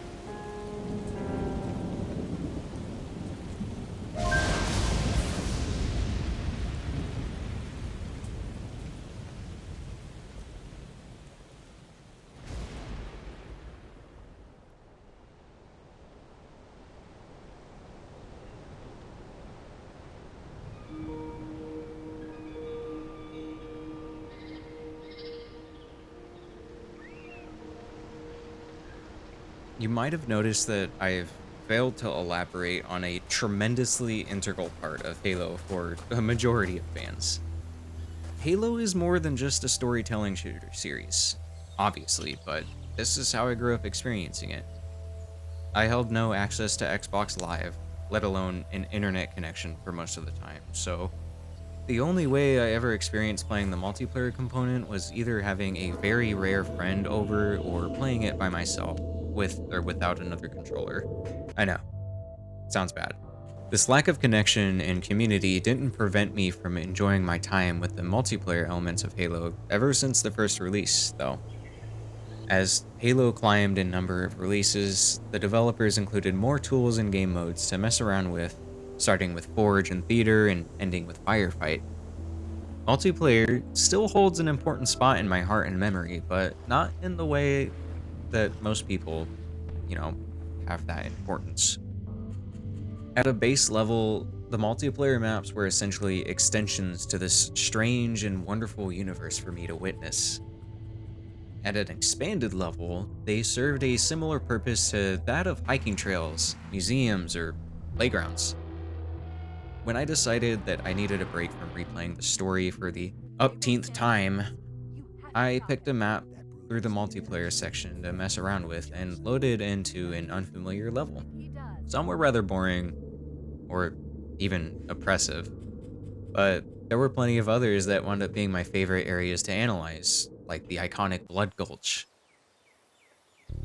You might have noticed that I've failed to elaborate on a tremendously integral part of Halo for a majority of fans. Halo is more than just a storytelling shooter series, obviously, but this is how I grew up experiencing it. I held no access to Xbox Live, let alone an internet connection for most of the time, so the only way I ever experienced playing the multiplayer component was either having a very rare friend over or playing it by myself, with or without another controller. I know, sounds bad. This lack of connection and community didn't prevent me from enjoying my time with the multiplayer elements of Halo ever since the first release, though. As Halo climbed in number of releases, the developers included more tools and game modes to mess around with, starting with Forge and Theater and ending with Firefight. Multiplayer still holds an important spot in my heart and memory, but not in the way that most people, have that importance. At a base level, the multiplayer maps were essentially extensions to this strange and wonderful universe for me to witness. At an expanded level, they served a similar purpose to that of hiking trails, museums, or playgrounds. When I decided that I needed a break from replaying the story for the upteenth time, I picked a map through the multiplayer section to mess around with and loaded into an unfamiliar level. Some were rather boring, or even oppressive, but there were plenty of others that wound up being my favorite areas to analyze, like the iconic Blood Gulch.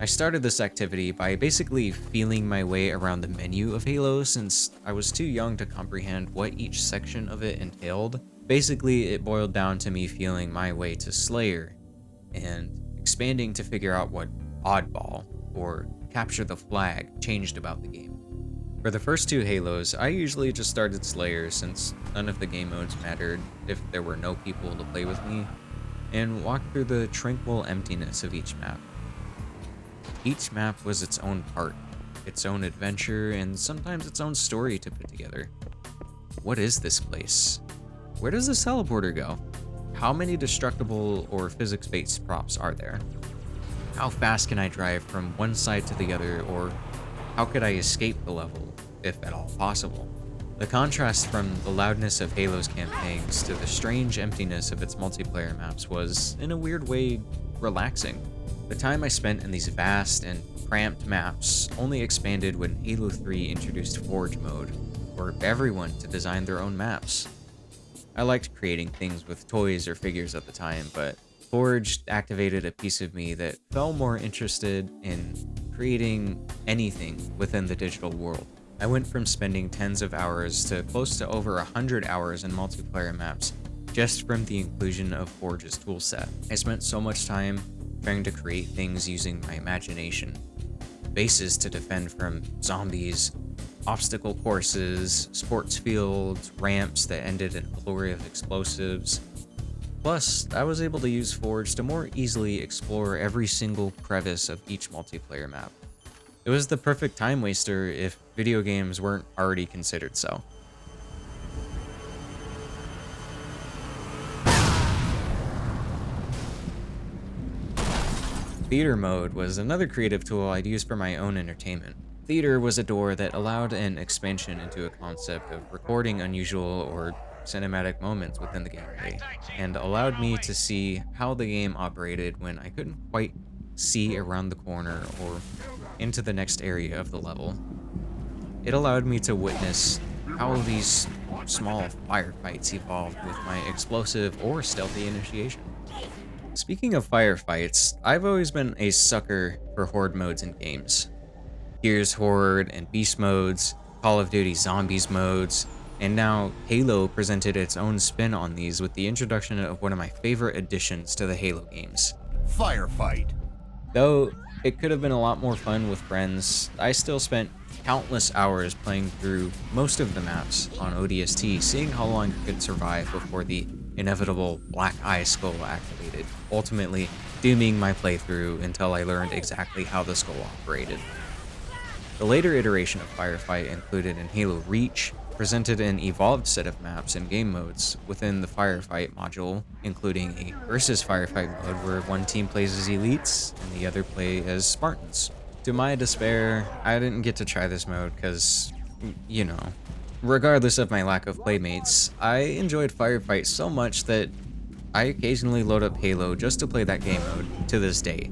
I started this activity by basically feeling my way around the menu of Halo since I was too young to comprehend what each section of it entailed. Basically, it boiled down to me feeling my way to Slayer and expanding to figure out what Oddball or Capture the Flag changed about the game. For the first two Halos, I usually just started Slayer since none of the game modes mattered if there were no people to play with me, and walked through the tranquil emptiness of each map. Each map was its own part, its own adventure, and sometimes its own story to put together. What is this place? Where does this teleporter go? How many destructible or physics-based props are there? How fast can I drive from one side to the other, or how could I escape the level, if at all possible? The contrast from the loudness of Halo's campaigns to the strange emptiness of its multiplayer maps was, in a weird way, relaxing. The time I spent in these vast and cramped maps only expanded when Halo 3 introduced Forge mode, for everyone to design their own maps. I liked creating things with toys or figures at the time, but Forge activated a piece of me that felt more interested in creating anything within the digital world. I went from spending tens of hours to close to over 100 hours in multiplayer maps just from the inclusion of Forge's toolset. I spent so much time trying to create things using my imagination. Bases to defend from zombies, obstacle courses, sports fields, ramps that ended in a flurry of explosives. Plus, I was able to use Forge to more easily explore every single crevice of each multiplayer map. It was the perfect time waster if video games weren't already considered so. Theater mode was another creative tool I'd use for my own entertainment. Theater was a door that allowed an expansion into a concept of recording unusual or cinematic moments within the gameplay, and allowed me to see how the game operated when I couldn't quite see around the corner or into the next area of the level. It allowed me to witness how these small firefights evolved with my explosive or stealthy initiation. Speaking of firefights, I've always been a sucker for horde modes in games. Gears Horde and Beast modes, Call of Duty Zombies modes, and now Halo presented its own spin on these with the introduction of one of my favorite additions to the Halo games, Firefight. Though it could have been a lot more fun with friends, I still spent countless hours playing through most of the maps on ODST, seeing how long I could survive before the inevitable Black Eye Skull activated, ultimately dooming my playthrough until I learned exactly how the skull operated. The later iteration of Firefight included in Halo Reach, presented an evolved set of maps and game modes within the Firefight module, including a versus Firefight mode where one team plays as elites and the other play as Spartans. To my despair, I didn't get to try this mode because, you know, regardless of my lack of playmates, I enjoyed Firefight so much that I occasionally load up Halo just to play that game mode to this day.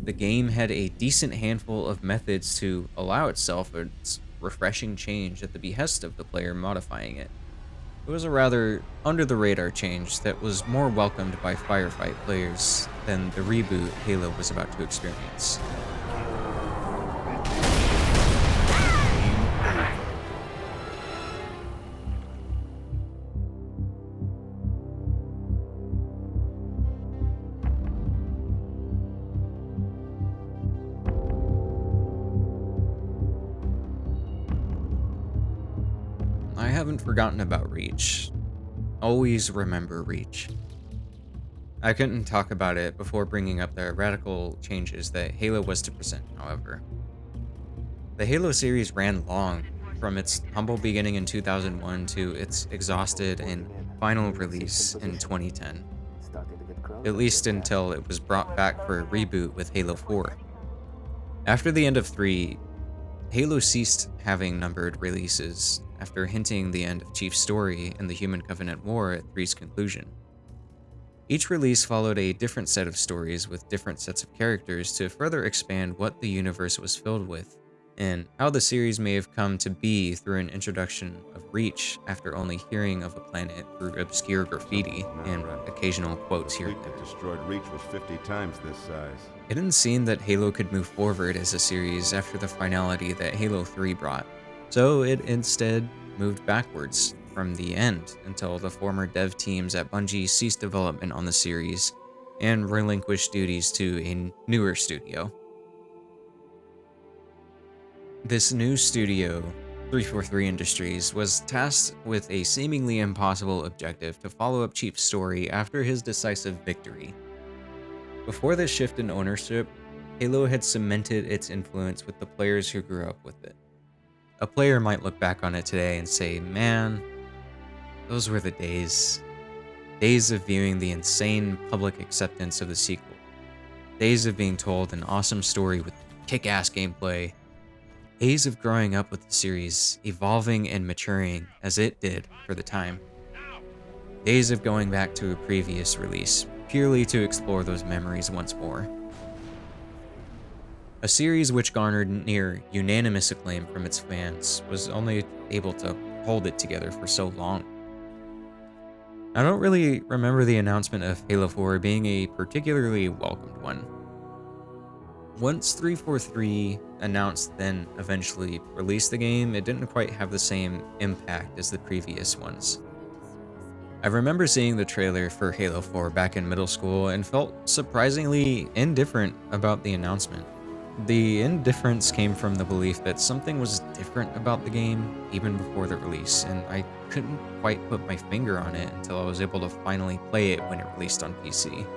The game had a decent handful of methods to allow itself its refreshing change at the behest of the player modifying it. It was a rather under-the-radar change that was more welcomed by Firefight players than the reboot Halo was about to experience. I haven't forgotten about Reach. Always remember Reach. I couldn't talk about it before bringing up the radical changes that Halo was to present, however. The Halo series ran long, from its humble beginning in 2001 to its exhausted and final release in 2010. At least until it was brought back for a reboot with Halo 4. After the end of 3, Halo ceased having numbered releases after hinting the end of Chief's story in the Human Covenant War at 3's conclusion. Each release followed a different set of stories with different sets of characters to further expand what the universe was filled with, and how the series may have come to be through an introduction of Reach after only hearing of a planet through obscure graffiti and occasional quotes here and there. The fleet that destroyed Reach was 50 times this size. It didn't seem that Halo could move forward as a series after the finality that Halo 3 brought, so it instead moved backwards from the end until the former dev teams at Bungie ceased development on the series and relinquished duties to a newer studio. This new studio, 343 Industries, was tasked with a seemingly impossible objective to follow up Chief's story after his decisive victory. Before this shift in ownership, Halo had cemented its influence with the players who grew up with it. A player might look back on it today and say, man, those were the days. Days of viewing the insane public acceptance of the sequel. Days of being told an awesome story with kick-ass gameplay. Days of growing up with the series, evolving and maturing as it did for the time. Days of going back to a previous release, purely to explore those memories once more. A series which garnered near unanimous acclaim from its fans was only able to hold it together for so long. I don't really remember the announcement of Halo 4 being a particularly welcomed one. Once 343 announced then eventually released the game, it didn't quite have the same impact as the previous ones. I remember seeing the trailer for Halo 4 back in middle school and felt surprisingly indifferent about the announcement. The indifference came from the belief that something was different about the game even before the release, and I couldn't quite put my finger on it until I was able to finally play it when it released on PC.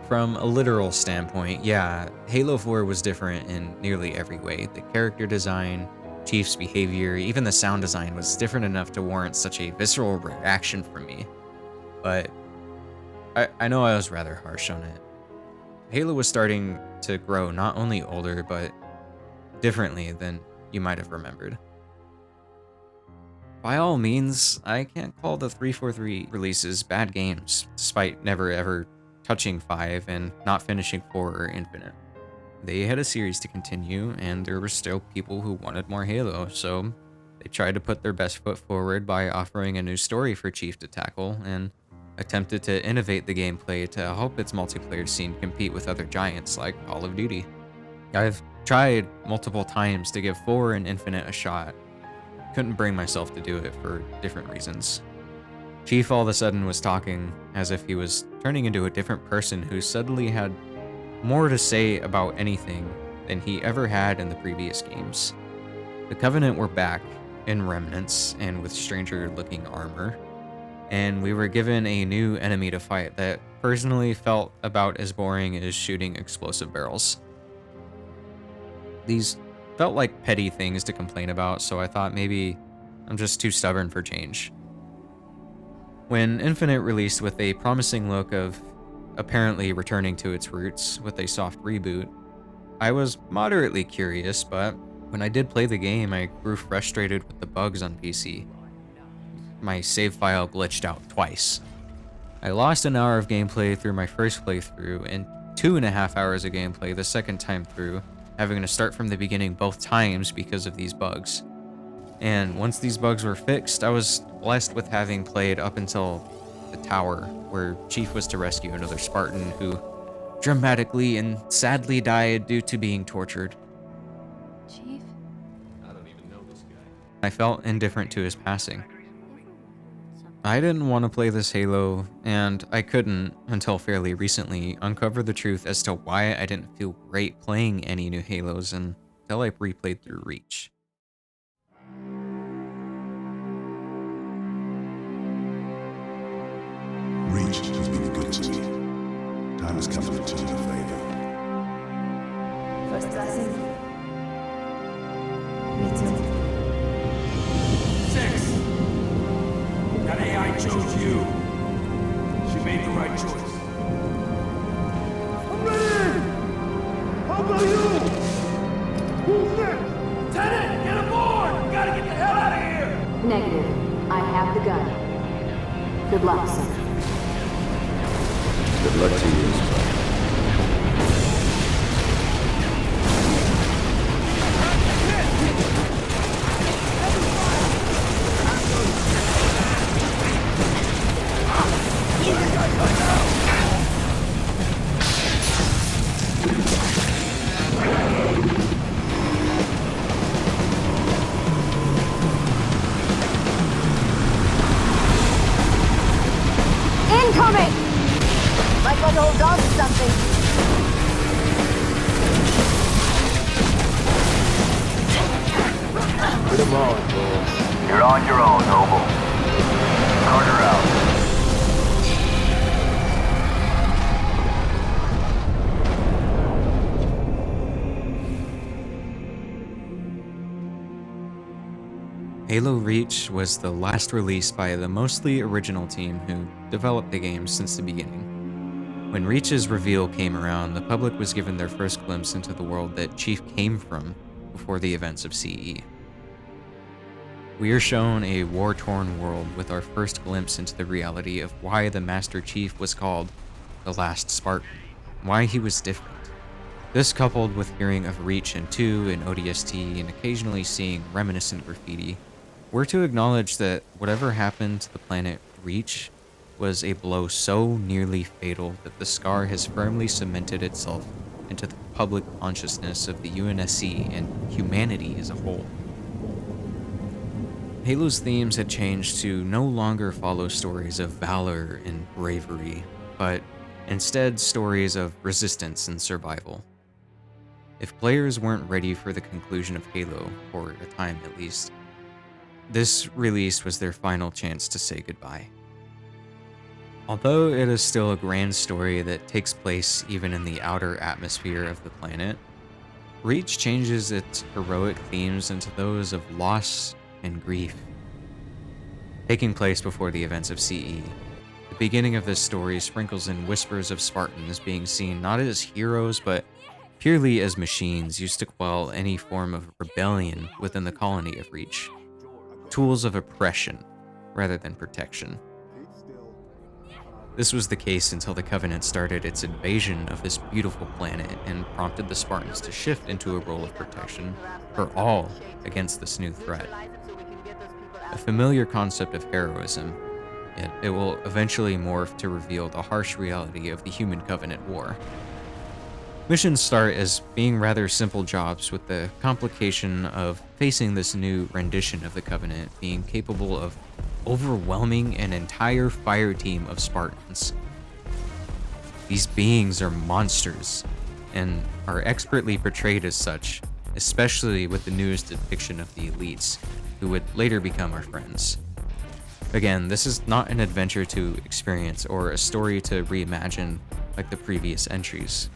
From a literal standpoint, yeah, Halo 4 was different in nearly every way. The character design, Chief's behavior, even the sound design was different enough to warrant such a visceral reaction from me. But I know I was rather harsh on it. Halo was starting to grow not only older, but differently than you might have remembered. By all means, I can't call the 343 releases bad games, despite never ever touching 5 and not finishing 4 or Infinite. They had a series to continue, and there were still people who wanted more Halo, so they tried to put their best foot forward by offering a new story for Chief to tackle, and attempted to innovate the gameplay to help its multiplayer scene compete with other giants like Call of Duty. I've tried multiple times to give 4 and Infinite a shot. Couldn't bring myself to do it for different reasons. Chief all of a sudden was talking as if he was turning into a different person who suddenly had more to say about anything than he ever had in the previous games. The Covenant were back in remnants and with stranger-looking armor, and we were given a new enemy to fight that personally felt about as boring as shooting explosive barrels. These felt like petty things to complain about, so I thought maybe I'm just too stubborn for change. When Infinite released with a promising look of apparently returning to its roots with a soft reboot, I was moderately curious, but when I did play the game, I grew frustrated with the bugs on PC. My save file glitched out twice. I lost an hour of gameplay through my first playthrough, and 2.5 hours of gameplay the second time through, having to start from the beginning both times because of these bugs. And once these bugs were fixed, I was blessed with having played up until the tower, where Chief was to rescue another Spartan who dramatically and sadly died due to being tortured. Chief? I don't even know this guy. I felt indifferent to his passing. I didn't want to play this Halo, and I couldn't, until fairly recently, uncover the truth as to why I didn't feel great playing any new Halos until I replayed through Reach. Reach has been good to me. Time has come to return the favor. First blessing. Me too. 6. That AI chose you. She made the right choice. I'm ready! How about you? Who's next? Tenant, get aboard! We gotta get the hell out of here! Negative. I have the gun. Good luck, sir. Good luck to you, Spike. Incoming! Might want to hold on to something. Put him on, boys. You're on your own, Noble. Carter out. Halo Reach was the last release by the mostly original team who developed the game since the beginning. When Reach's reveal came around, the public was given their first glimpse into the world that Chief came from before the events of CE. We are shown a war-torn world with our first glimpse into the reality of why the Master Chief was called the Last Spartan, why he was different. This, coupled with hearing of Reach and 2 and ODST and occasionally seeing reminiscent graffiti, were to acknowledge that whatever happened to the planet Reach was a blow so nearly fatal that the scar has firmly cemented itself into the public consciousness of the UNSC and humanity as a whole. Halo's themes had changed to no longer follow stories of valor and bravery, but instead stories of resistance and survival. If players weren't ready for the conclusion of Halo, for a time at least, this release was their final chance to say goodbye. Although it is still a grand story that takes place even in the outer atmosphere of the planet, Reach changes its heroic themes into those of loss and grief. Taking place before the events of CE, the beginning of this story sprinkles in whispers of Spartans being seen not as heroes but purely as machines used to quell any form of rebellion within the colony of Reach. Tools of oppression rather than protection. This was the case until the Covenant started its invasion of this beautiful planet and prompted the Spartans to shift into a role of protection for all against this new threat. A familiar concept of heroism, yet it will eventually morph to reveal the harsh reality of the Human Covenant War. Missions start as being rather simple jobs, with the complication of facing this new rendition of the Covenant being capable of overwhelming an entire fire team of Spartans. These beings are monsters, and are expertly portrayed as such, especially with the newest depiction of the elites, who would later become our friends. Again, this is not an adventure to experience or a story to reimagine like the previous entries.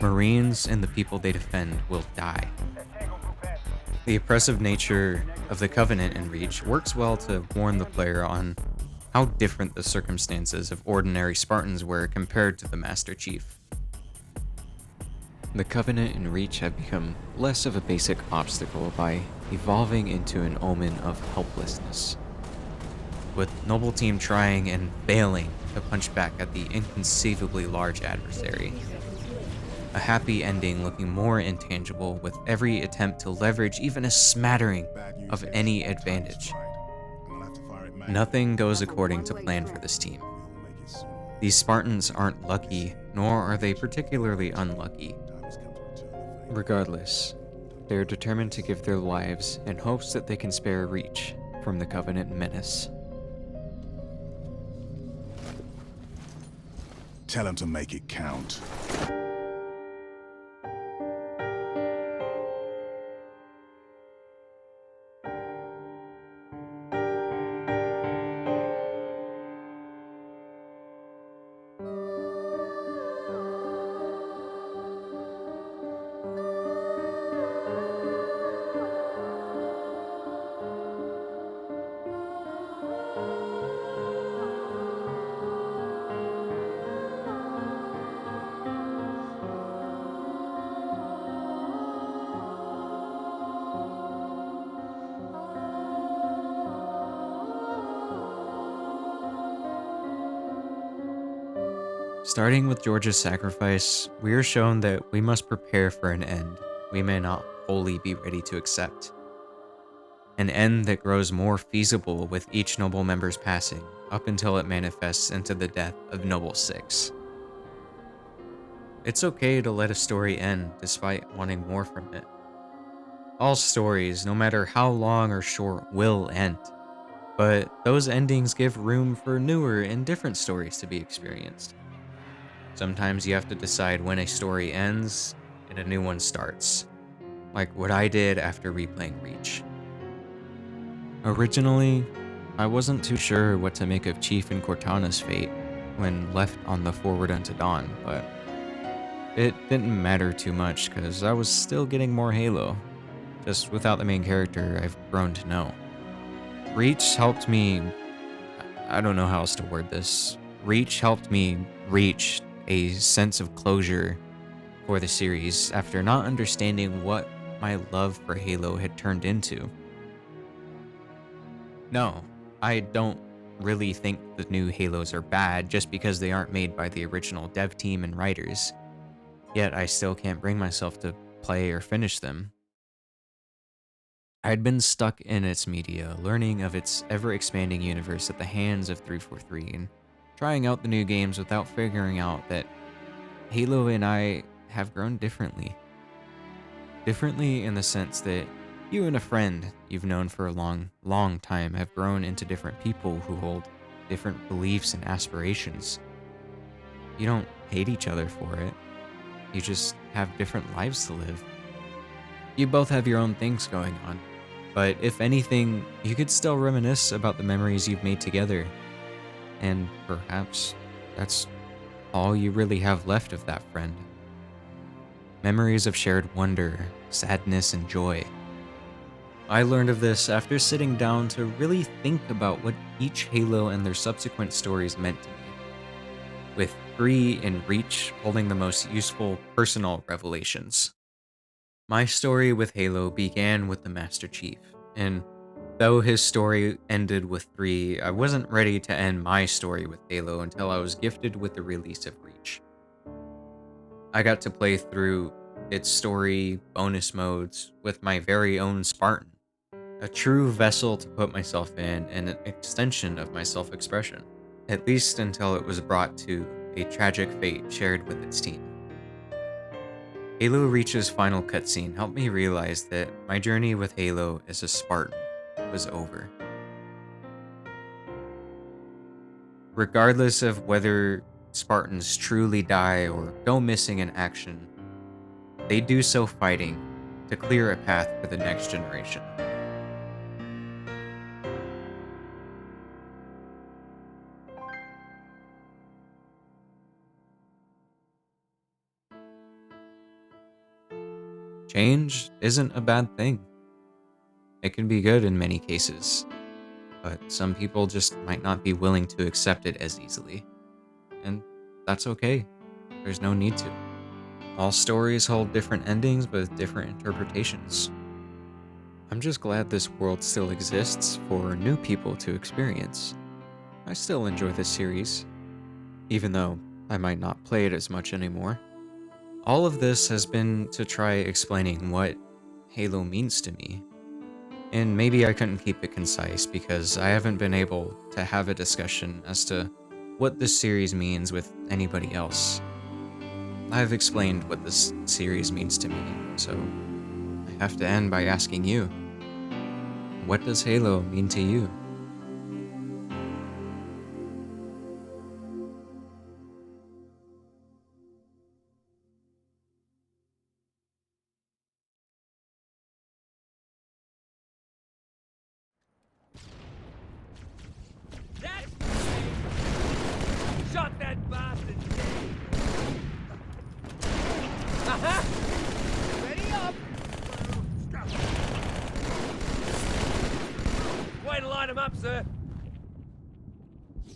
Marines and the people they defend will die. The oppressive nature of the Covenant in Reach works well to warn the player on how different the circumstances of ordinary Spartans were compared to the Master Chief. The Covenant and Reach have become less of a basic obstacle by evolving into an omen of helplessness. With Noble Team trying and failing to punch back at the inconceivably large adversary. A happy ending looking more intangible with every attempt to leverage even a smattering of any advantage. Nothing goes according to plan for this team. These Spartans aren't lucky, nor are they particularly unlucky. Regardless, they're determined to give their lives in hopes that they can spare Reach from the Covenant menace. Tell him to make it count. Starting with George's sacrifice, we are shown that we must prepare for an end we may not wholly be ready to accept. An end that grows more feasible with each Noble member's passing, up until it manifests into the death of Noble 6. It's okay to let a story end despite wanting more from it. All stories, no matter how long or short, will end, but those endings give room for newer and different stories to be experienced. Sometimes you have to decide when a story ends and a new one starts, like what I did after replaying Reach. Originally, I wasn't too sure what to make of Chief and Cortana's fate when left on the Forward Unto Dawn, but it didn't matter too much because I was still getting more Halo, just without the main character I've grown to know. Reach helped me... I don't know how else to word this. Reach helped me reach a sense of closure for the series after not understanding what my love for Halo had turned into. No, I don't really think the new Halos are bad just because they aren't made by the original dev team and writers, yet I still can't bring myself to play or finish them. I'd been stuck in its media, learning of its ever-expanding universe at the hands of 343 and trying out the new games without figuring out that Halo and I have grown differently. Differently in the sense that you and a friend you've known for a long time have grown into different people who hold different beliefs and aspirations. You don't hate each other for it. You just have different lives to live. You both have your own things going on, but if anything, you could still reminisce about the memories you've made together. And perhaps that's all you really have left of that friend. Memories of shared wonder, sadness, and joy. I learned of this after sitting down to really think about what each Halo and their subsequent stories meant to me, with 3 and Reach holding the most useful personal revelations. My story with Halo began with the Master Chief, and though his story ended with 3, I wasn't ready to end my story with Halo until I was gifted with the release of Reach. I got to play through its story bonus modes with my very own Spartan, a true vessel to put myself in and an extension of my self-expression, at least until it was brought to a tragic fate shared with its team. Halo Reach's final cutscene helped me realize that my journey with Halo as a Spartan was over. Regardless of whether Spartans truly die or go missing in action, they do so fighting to clear a path for the next generation. Change isn't a bad thing. It can be good in many cases, but some people just might not be willing to accept it as easily. And that's okay. There's no need to. All stories hold different endings with different interpretations. I'm just glad this world still exists for new people to experience. I still enjoy this series, even though I might not play it as much anymore. All of this has been to try explaining what Halo means to me. And maybe I couldn't keep it concise because I haven't been able to have a discussion as to what this series means with anybody else. I've explained what this series means to me, so I have to end by asking you, what does Halo mean to you?